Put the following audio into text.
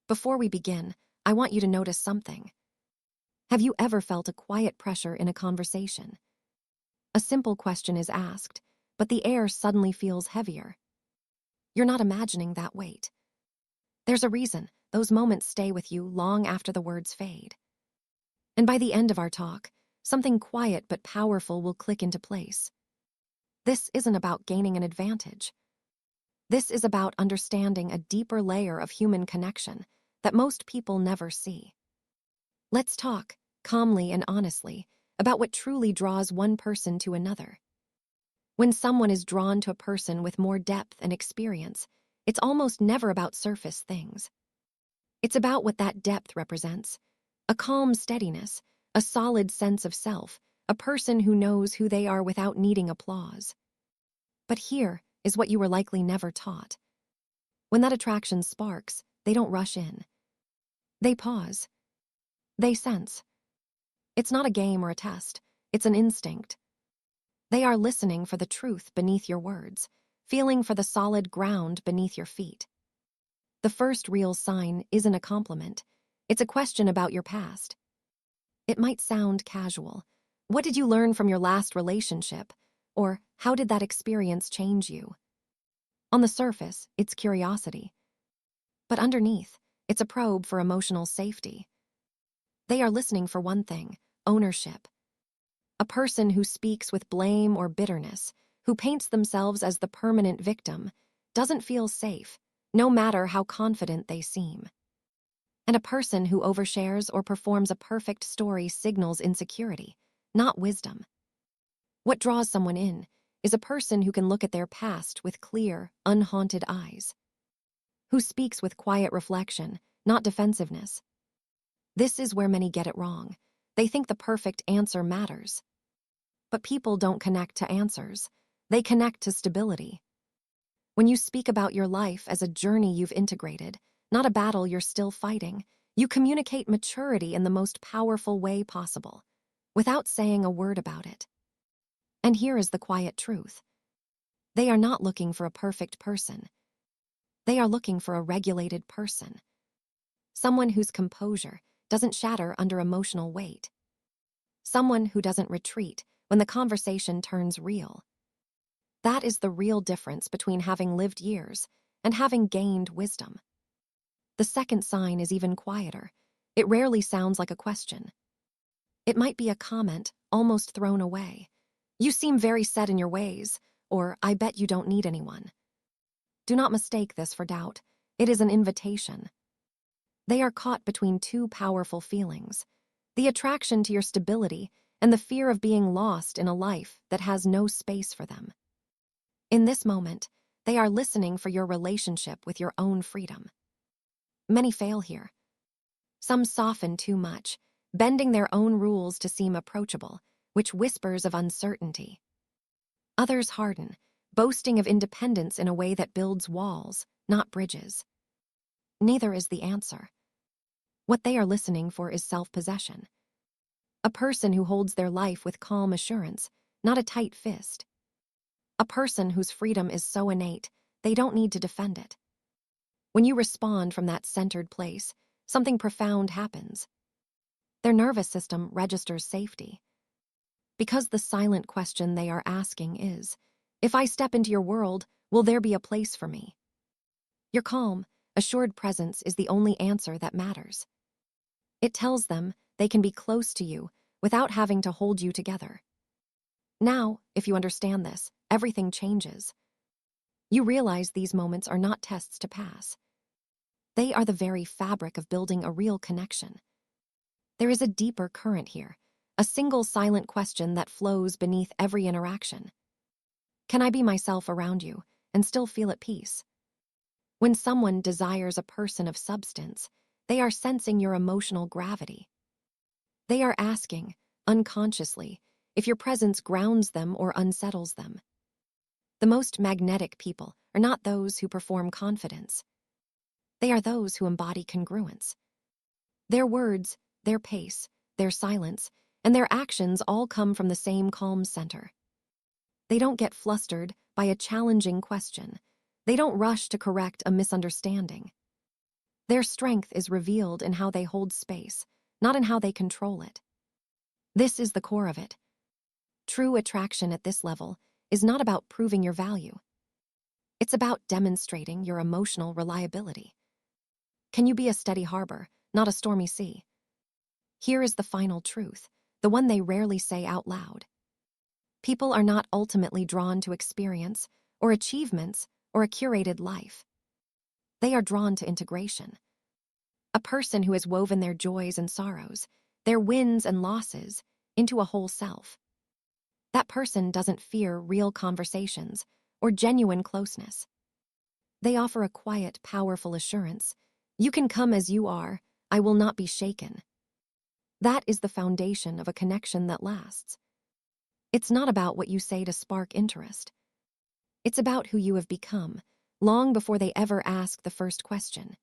Before we begin, I want you to notice something. Have you ever felt a quiet pressure in a conversation? A simple question is asked, but the air suddenly feels heavier. You're not imagining that weight. There's a reason those moments stay with you long after the words fade. And by the end of our talk, something quiet but powerful will click into place. This isn't about gaining an advantage. This is about understanding a deeper layer of human connection that most people never see. Let's talk, calmly and honestly, about what truly draws one person to another. When someone is drawn to a person with more depth and experience, it's almost never about surface things. It's about what that depth represents: a calm steadiness, a solid sense of self, a person who knows who they are without needing applause. But here is what you were likely never taught. When that attraction sparks, they don't rush in. They pause. They sense. It's not a game or a test, it's an instinct. They are listening for the truth beneath your words, feeling for the solid ground beneath your feet. The first real sign isn't a compliment, it's a question about your past. It might sound casual. What did you learn from your last relationship? Or how did that experience change you? On the surface, it's curiosity. But underneath, it's a probe for emotional safety. They are listening for one thing: ownership. A person who speaks with blame or bitterness, who paints themselves as the permanent victim, doesn't feel safe, no matter how confident they seem. And a person who overshares or performs a perfect story signals insecurity, not wisdom. What draws someone in is a person who can look at their past with clear, unhaunted eyes, who speaks with quiet reflection, not defensiveness. This is where many get it wrong. They think the perfect answer matters. But people don't connect to answers. They connect to stability. When you speak about your life as a journey you've integrated, not a battle you're still fighting, you communicate maturity in the most powerful way possible, without saying a word about it. And here is the quiet truth. They are not looking for a perfect person. They are looking for a regulated person. Someone whose composure doesn't shatter under emotional weight. Someone who doesn't retreat when the conversation turns real. That is the real difference between having lived years and having gained wisdom. The second sign is even quieter. It rarely sounds like a question. It might be a comment, almost thrown away. You seem very set in your ways, or I bet you don't need anyone. Do not mistake this for doubt. It is an invitation. They are caught between two powerful feelings: the attraction to your stability and the fear of being lost in a life that has no space for them. In this moment, they are listening for your relationship with your own freedom. Many fail here. Some soften too much, bending their own rules to seem approachable, which whispers of uncertainty. Others harden, boasting of independence in a way that builds walls, not bridges. Neither is the answer. What they are listening for is self-possession. A person who holds their life with calm assurance, not a tight fist. A person whose freedom is so innate, they don't need to defend it. When you respond from that centered place, something profound happens. Their nervous system registers safety. Because the silent question they are asking is, if I step into your world, will there be a place for me? Your calm, assured presence is the only answer that matters. It tells them they can be close to you without having to hold you together. Now, if you understand this, everything changes. You realize these moments are not tests to pass. They are the very fabric of building a real connection. There is a deeper current here, a single silent question that flows beneath every interaction. Can I be myself around you and still feel at peace? When someone desires a person of substance, they are sensing your emotional gravity. They are asking, unconsciously, if your presence grounds them or unsettles them. The most magnetic people are not those who perform confidence. They are those who embody congruence. Their words, their pace, their silence, and their actions all come from the same calm center. They don't get flustered by a challenging question. They don't rush to correct a misunderstanding. Their strength is revealed in how they hold space, not in how they control it. This is the core of it. True attraction at this level is not about proving your value. It's about demonstrating your emotional reliability. Can you be a steady harbor, not a stormy sea? Here is the final truth, the one they rarely say out loud. People are not ultimately drawn to experience or achievements or a curated life. They are drawn to integration. A person who has woven their joys and sorrows, their wins and losses, into a whole self. That person doesn't fear real conversations or genuine closeness. They offer a quiet, powerful assurance. You can come as you are. I will not be shaken. That is the foundation of a connection that lasts. It's not about what you say to spark interest. It's about who you have become, long before they ever ask the first question.